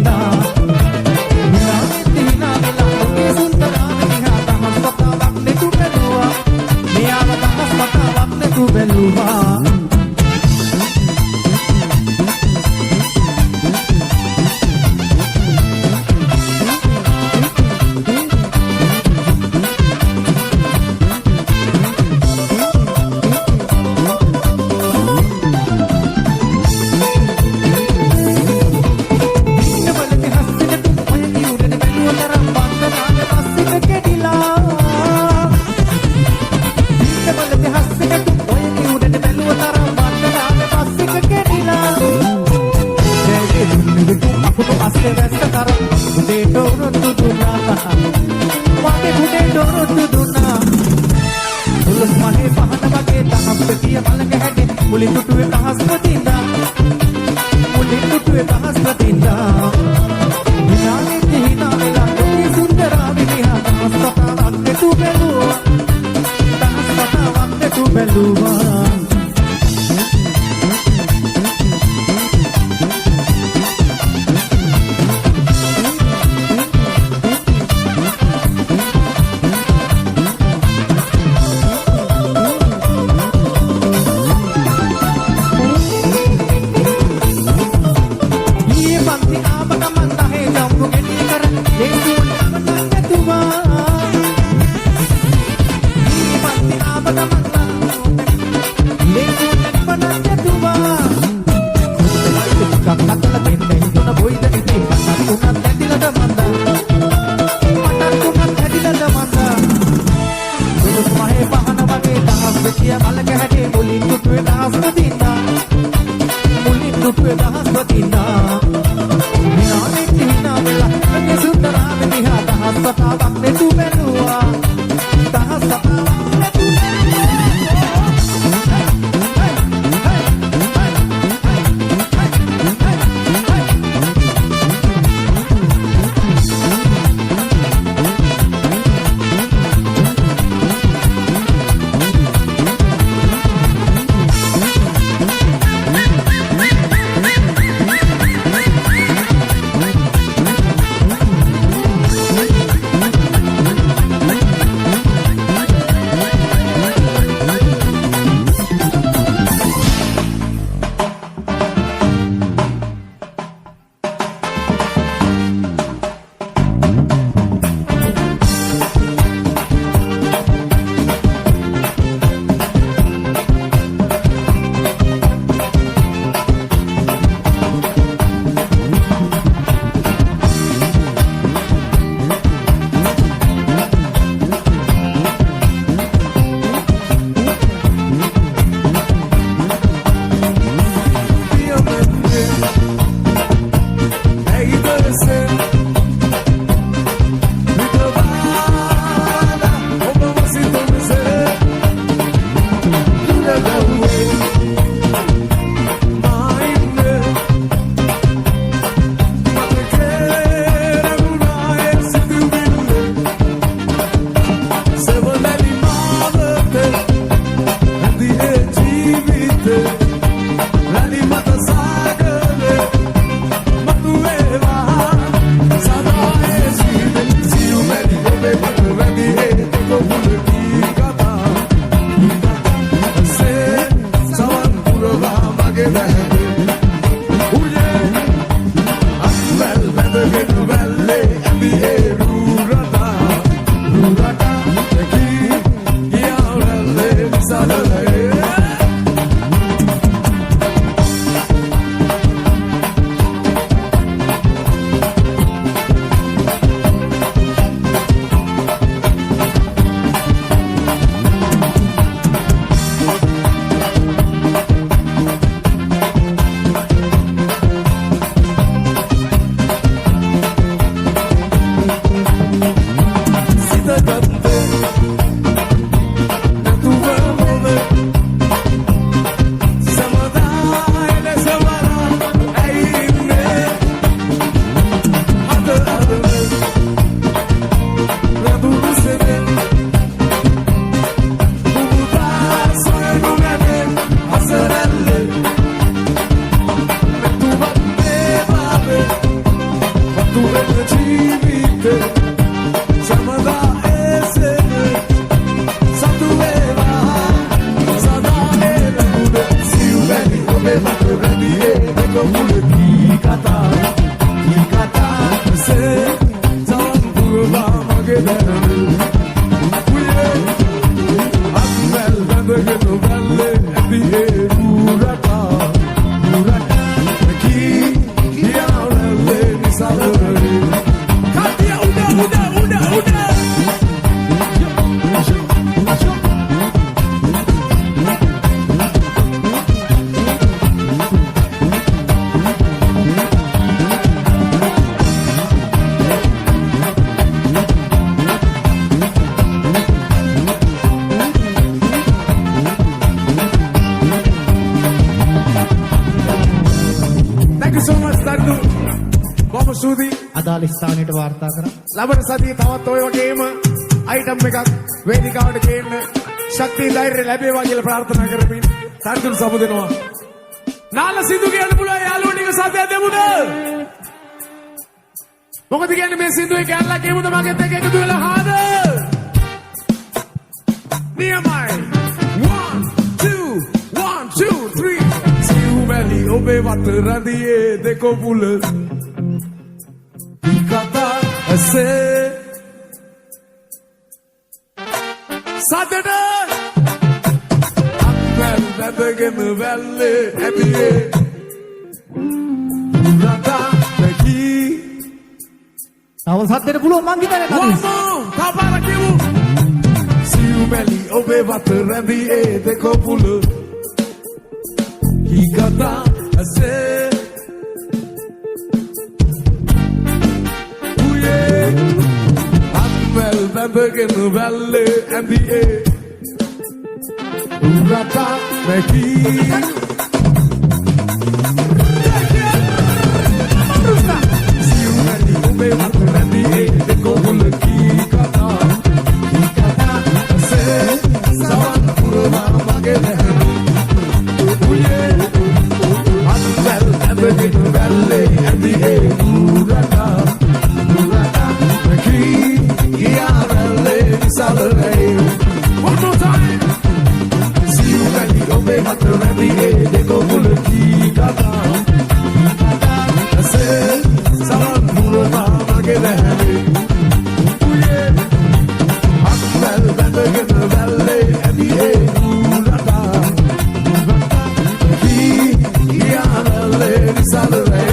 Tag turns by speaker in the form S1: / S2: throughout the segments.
S1: බඳිලා හිනාවෙත් හිනා වෙලා ඔගේ සුන්දරාව දිහා දහස් වතාවක් නෙතු බැලුවා මෙයාව දහස් වතාවක් නෙතු බැලුවා Mulai tutup bahas betinda, mulai tutup bahas betinda. Hina ini hina bela, kopi sundara beliha. Bahas kata waktu tu belu, bahas kata waktu tu belu.
S2: ජීවිතේ සමදා එසේ සතු වේවා සදා එළඹුද සිව්වැනි ඔබේ මත රැඳියේ දෙක මුල කී කතා සේ සම්පූර්ණ මගේ දැනුම අත්වැල් බඳගෙන වල්ලේ ඇතියේ මුරටා කී කියාවලේ නිසාලේ කතිය උඩ
S1: අදාළ ස්ථානයට වාර්තා කරා.
S2: ලබන සතියේ තවත් ඔය වගේම අයිටම් එකක් වේදිකාවට ගේන්න ශක්තිය ධෛර්යය ලැබේවා කියලා ප්‍රාර්ථනා කරමින් සාදුන් සමුදෙනවා. නාල සින්දු කියන්න පුළුවන් යාළුවෝ ටික සතය දෙමුද? මොකද කියන්නේ මේ සින්දුවේ කැලලා කියමුද මගෙත් එක්ක එකතු වෙලා හාද? නියමයි. 1 2 3 සිව්වැලි ඔබේ වත රැඳියේ දෙකොපුල kata ase sadada akmal dadegen velle abiye rata naki
S1: තව සද්දෙට පුළුවන් මං හිතන්නේ කලින්
S2: තාපාර කියමු සිව්වැලි ඔබේ වත රැඳියේ දෙකොපුල kata ase Well, bambagin valley and the air. Rata Becky. See you and the Ube and the air. The Gobula Kikata. Kikata. Say, Sawan Purama Magana. Well, bambagin valley and the air. Rata. One more time. See you when the obey matter and the air. They go full of key kata. I said, Salam Purama Magana. Akmal Bambagin Valley and the air. Rata. Key Yarale Salare.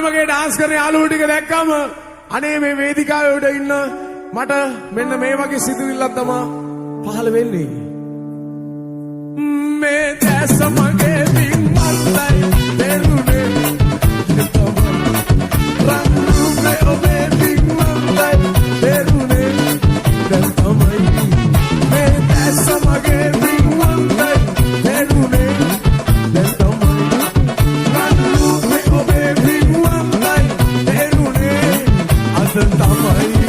S2: මගේ dance කරන යාළුවෝ ටික දැක්කම අනේ මේ වේදිකාවේ උඩ ඉන්න මට මෙන්න මේ වගේ සිතුවිල්ලක් තමයි පහළ වෙන්නේ. මේ දැස මගේ පින්වත්යි දෙරුනේ රන්රුනේ ඔබේ පින්වත්යි දෙරුනේ දැන් තමයි මේ දැස මගේ පින්වත්යි දෙරුනේ දැන් තමයි රන්රුනේ ඔබේ පින්වත්යි දෙරුනේ අද තමයි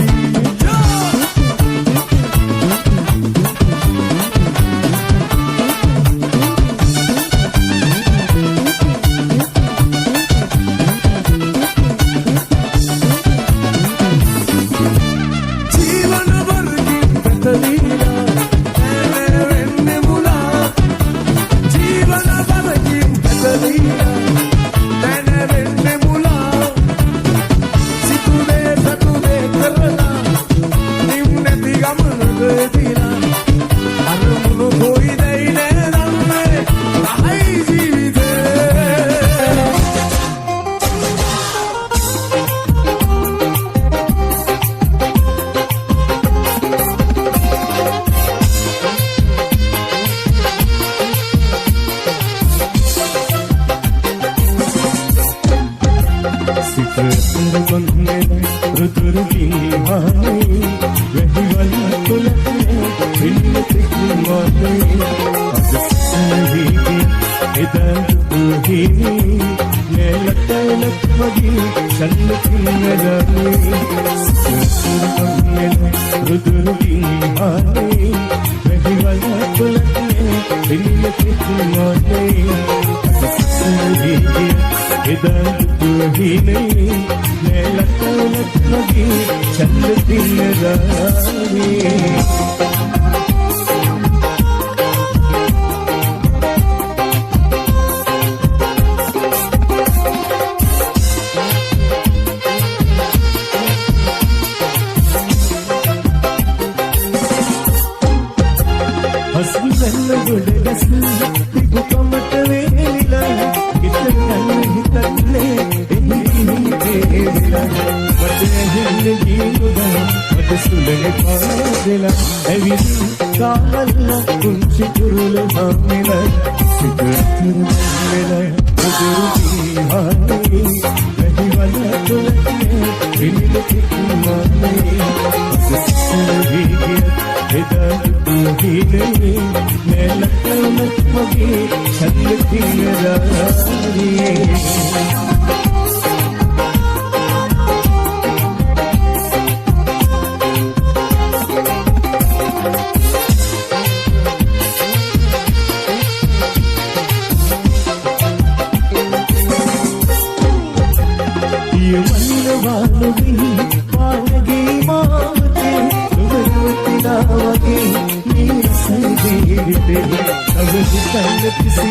S2: හිතේ තව හිතන්න කිසිම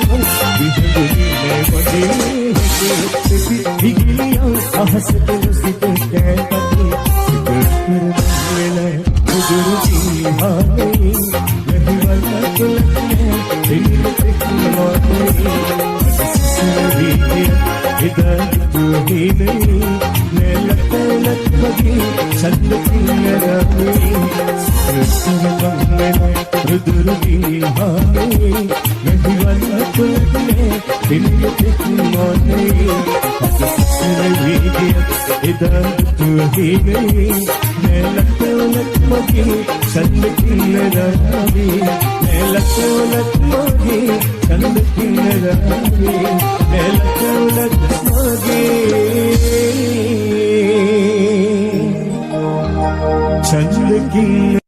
S2: විහිදුනේ වගේ දෙපි හිගිලියෝ අහසට සිට කැපති සිත උදුරු ජීහානේ යහිවල් කලන්නේ දෙවිල තෙක්නෝනේ සසවිය ඉදතුහිනේ නෙලතලත් වගේ චන්දකින්නරමේ සසවන්නේ උදුරු ජීහානේ යහිවල් කලන්නේ දෙවිල තෙක්නෝනේ සසවිය ඉදතුහිනේ නෙලතලත් වගේ චන්දකින්නරමේ නෙලතලත් වගේ චන්දකින්නරමේ නෙලතලත් වගේ චන්දකින්න